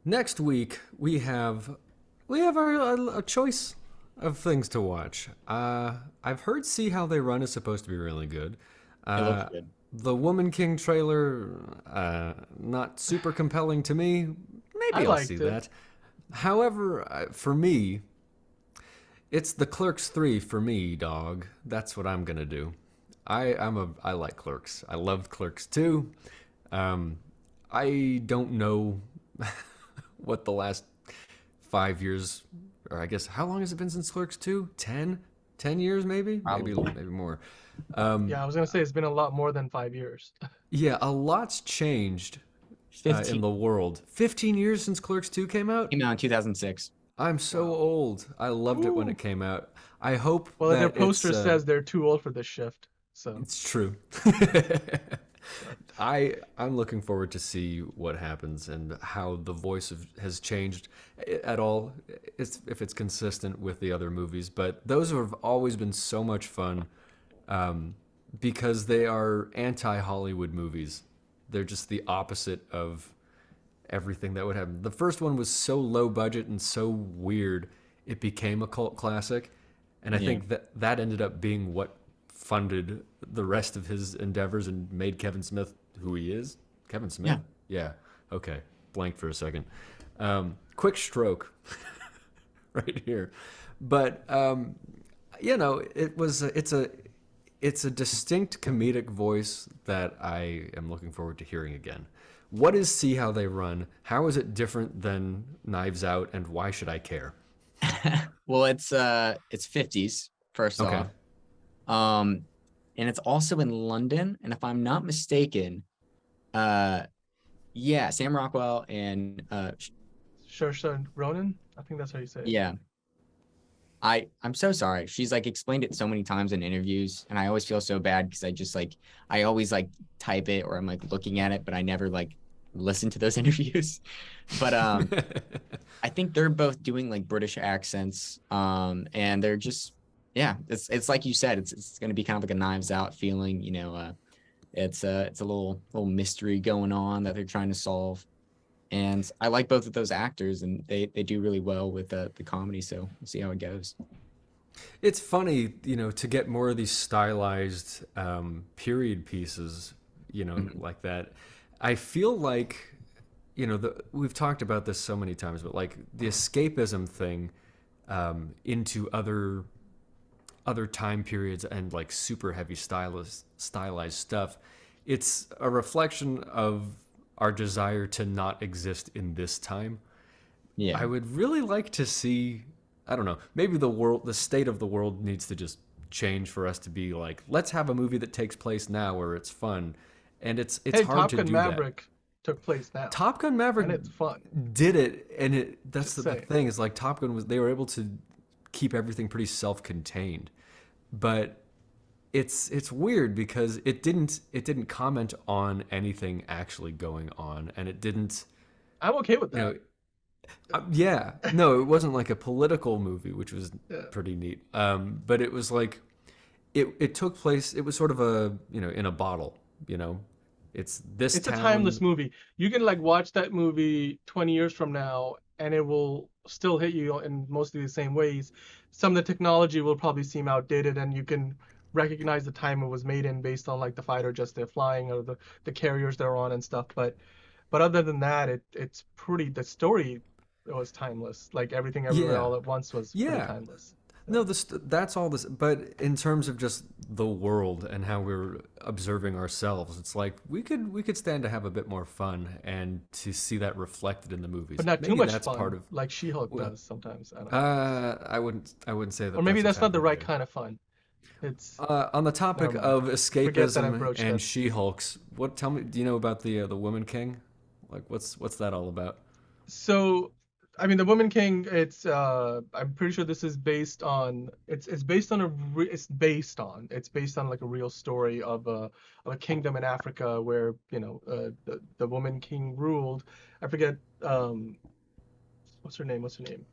Next week we have a choice of things to watch. I've heard See How They Run is supposed to be really good. It looks Uh, good. the Woman King trailer, not super compelling to me. I Maybe I'll see liked it. that. However, for me, it's the Clerks 3 for me, dog. That's what I'm gonna do. I like Clerks. I loved Clerks 2. Um, I don't know what the last 5 years, or I guess how long has it been since Clerks 2? 10 years maybe, Probably. maybe more. Yeah, I was gonna say it's been a lot more than 5 years. Yeah, a lot's changed 15 in the world. 15 years since Clerks 2 came out. came out in 2006. I'm so Wow. old. I loved it when it Ooh. came out. I hope Well, their that poster says they're too old for this shift. So, it's true. but I'm looking forward to see what happens and how the voice has changed at all. If it's consistent with the other movies, but those have always been so much fun um, because they are anti-Hollywood movies. They're just the opposite of everything that would happen. The first one was so low budget and so weird, it became a cult classic, and I Yeah. think that ended up being what funded the rest of his endeavors and made Kevin Smith who he is. Kevin Smith? Yeah. Yeah. Okay. Blank for a second. Quick stroke right here. But it's a distinct comedic voice that I am looking forward to hearing again. What is See How They Run? How is it different than Knives Out, and why should I care? Well, it's 50s first Okay. off. Um and it's also in London, and if I'm not mistaken, uh yeah, Sam Rockwell and Saoirse Ronan, I think that's how you say it. yeah, I'm so sorry. She's like explained it so many times in interviews, and I always feel so bad because I just like I always like type it or I'm like looking at it, but I never like listen to those interviews. But I think they're both doing like British accents. And they're just yeah, it's like you said, it's gonna be kind of like a Knives Out feeling, it's a little mystery going on that they're trying to solve. And I like both of those actors, and they do really well with the comedy. So we'll see how it goes. It's funny, to get more of these stylized period pieces, Mhm. like that. I feel like, we've talked about this so many times, but like the escapism thing into other time periods and like super heavy stylized stuff, it's a reflection of our desire to not exist in this time. Yeah, I would really like to see, I don't know, maybe the state of the world needs to just change for us to be like, let's have a movie that takes place now where it's fun. And it's Hey, hard Top to Gun do that. Maverick took place now, Top Gun Maverick and it's fun. did it, and that's Just the saying. thing is like Top Gun was they were able to keep everything pretty self-contained. But it's weird because it didn't comment on anything actually going on, and it didn't, I'm okay with you that. know, yeah, no, it wasn't like a political movie, which was Yeah. pretty neat. But it was like it took place. It was sort of in a bottle. You know, it's this It's a timeless town. movie. You can like watch that movie 20 years from now and it will still hit you in mostly the same ways. Some of the technology will probably seem outdated and you can recognize the time it was made in based on like the fighter jets they're flying or the carriers they're on and stuff. But other than that, it's pretty the story was timeless. Like everything everywhere Yeah, all at once was pretty yeah. timeless. Yeah. No, that's all this. But in terms of just the world and how we're observing ourselves, it's like we could stand to have a bit more fun and to see that reflected in the But movies. not too Maybe much that's part fun of. like She-Hulk Well, does sometimes. I don't know. I wouldn't say Or that maybe that's what's that's not the happening right here. kind of fun. It's On the never topic mind. of Forget that I escapism broached and that. She-Hulks, what? Tell me, do you know about the Woman King? Like, what's that all about? So, I mean, the Woman King. I'm pretty sure this is based on. It's based on it's based on like a real story of a kingdom in Africa where the Woman King ruled. I forget what's her name. What's her name?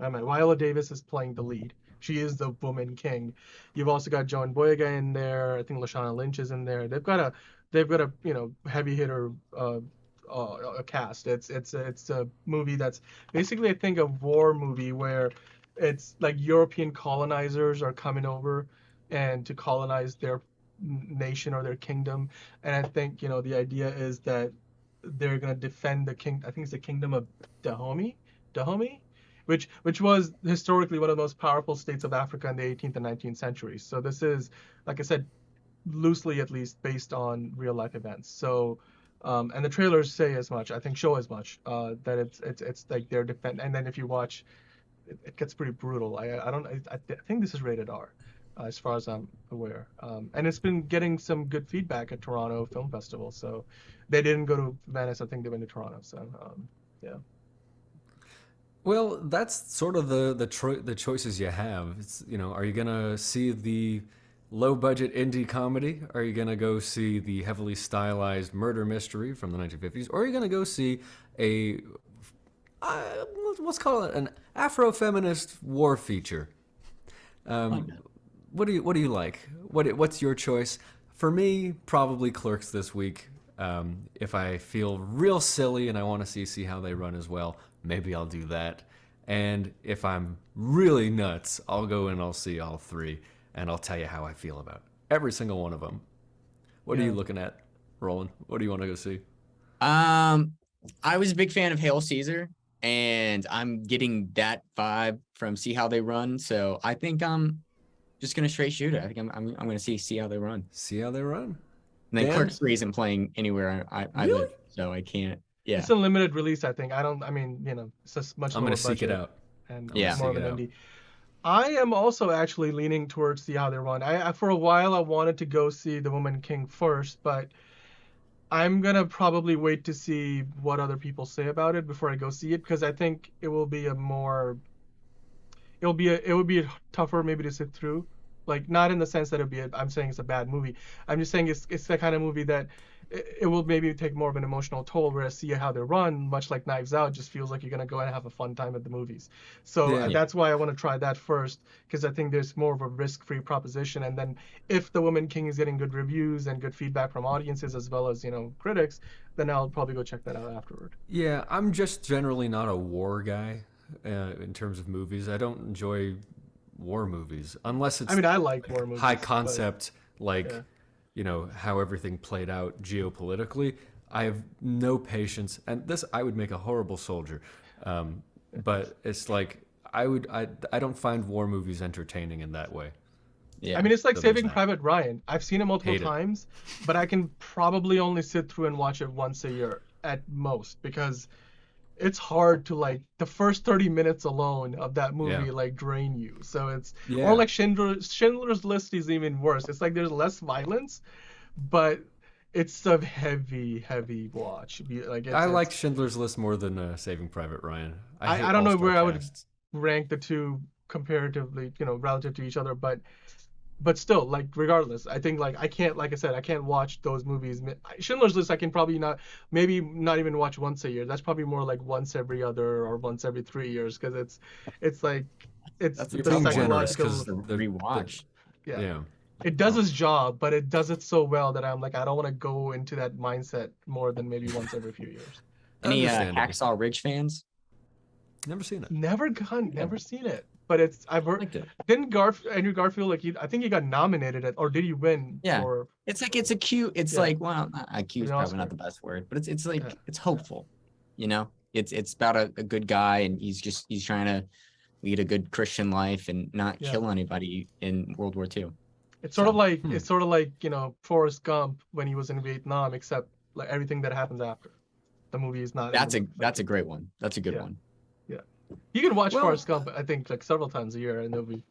I mean, Viola Davis is playing the lead. She is the Woman King. You've also got Joan Boyega in there. I think Lashana Lynch is in there. They've got a heavy hitter cast. It's a movie that's basically, I think, a war movie where it's like European colonizers are coming over and to colonize their nation or their kingdom. And I think, the idea is that they're gonna defend the king. I think it's the kingdom of Dahomey, which was historically one of the most powerful states of Africa in the 18th and 19th centuries. So this is, like I said, loosely at least based on real life events. So, and the trailers say as much. I think show as much. That it's like they're defend. And then if you watch, it gets pretty brutal. I think this is rated R, as far as I'm aware. And it's been getting some good feedback at Toronto Film Festival. So they didn't go to Venice. I think they went to Toronto. So yeah. Well, that's sort of the choices you have. It's, are you gonna see the low budget indie comedy? Are you gonna go see the heavily stylized murder mystery from the 1950s? Or are you gonna go see a let's call it an Afro-feminist war feature? What do you like? What's your choice? For me, probably Clerks this week. If I feel real silly and I want to see how they run as well, maybe I'll do that. And if I'm really nuts, I'll go and I'll see all three, and I'll tell you how I feel about every single one of them. What are you looking at, Roland? What do you want to go see? I was a big fan of Hail Caesar, and I'm getting that vibe from See How They Run. So I think I'm just gonna straight shoot it. I think I'm gonna see how they run. See how they run. And then Dan? Clerks 3 isn't playing anywhere I Really? live, so I can't. Yeah. It's a limited release, I think. It's just much I'm lower gonna seek it budget out. and Yeah. more of Seek an it out. indie. I am also actually leaning towards See How They Run. I for a while I wanted to go see The Woman King first, but I'm gonna probably wait to see what other people say about it before I go see it, because I think it will be it would be tougher maybe to sit through. Like, not in the sense that I'm saying it's a bad movie. I'm just saying it's the kind of movie that it will maybe take more of an emotional toll, whereas See How They Run, much like Knives Out, just feels like you're gonna go and have a fun time at the movies. So Yeah. that's why I want to try that first, because I think there's more of a risk-free proposition. And then if The Woman King is getting good reviews and good feedback from audiences as well as critics, then I'll probably go check that out afterward. Yeah, I'm just generally not a war guy in terms of movies. I don't enjoy war movies unless it's I like war movies. high but- concept, like yeah. how everything played out geopolitically. I have no patience, and this I would make a horrible soldier. But it's like I don't find war movies entertaining in that way. Yeah. It's like So there's Saving that. Private Ryan. I've seen it multiple Hate it. times, but I can probably only sit through and watch it once a year at most, because it's hard to, like, the first 30 minutes alone of that movie Yeah. drain you. So it's Yeah. or like Schindler's List is even worse. It's like there's less violence, but it's a heavy watch. I like Schindler's List more than Saving Private Ryan. hate I don't know all-star where I would casts. rank the two comparatively, relative to each other, but still, like, regardless, I think, like, I can't, like I said, I can't watch those movies. Schindler's List, I can probably maybe not even watch once a year. That's probably more like once every other or once every 3 years, because it's like it's That's the a tough one. generous, psychological. 'cause The the- rewatch. Yeah. It does its job, but it does it so well that I'm like, I don't want to go into that mindset more than maybe once every few years. Any Understandable. Hacksaw Ridge fans? Never seen it. Never seen it, but I've heard. Liked it. Didn't Andrew Garfield, like, I think he got nominated or did he win? Yeah. For It's like it's a cute. It's Yeah. like, well, cute is An probably not Oscar. the best word, but it's like Yeah. it's hopeful. It's about a good guy, and he's trying to lead a good Christian life and not Yeah. kill anybody in World War II. It's sort of So, like Forrest Gump when he was in Vietnam, except like everything that happens after. The movie is not. in That's the a movie. that's a great one. That's a good Yeah. one. You can watch Well- Forrest Gump, I think, like several times a year, and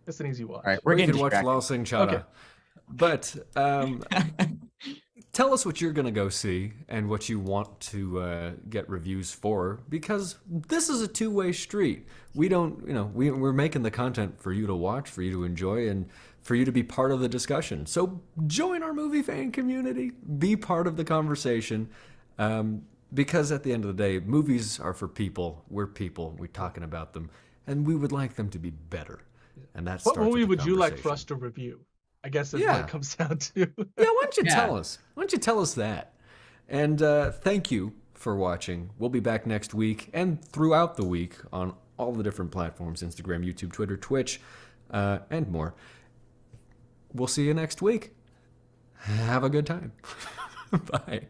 it's an easy watch. All right, we're Or you getting could watch distracted. Lao Sing Chada. Okay. But tell us what you're gonna go see and what you want to get reviews for, because this is a two-way street. We don't, we're making the content for you to watch, for you to enjoy, and for you to be part of the discussion. So join our movie fan community, be part of the conversation, because at the end of the day, movies are for people. We're people. We're talking about them, and we would like them to be better. And that What starts movie with the would you like for conversation. us to review? I guess is what Yeah. it comes down to. Yeah, why don't you Yeah. tell us? Why don't you tell us that? And thank you for watching. We'll be back next week and throughout the week on all the different platforms, Instagram, YouTube, Twitter, Twitch, and more. We'll see you next week. Have a good time. Bye.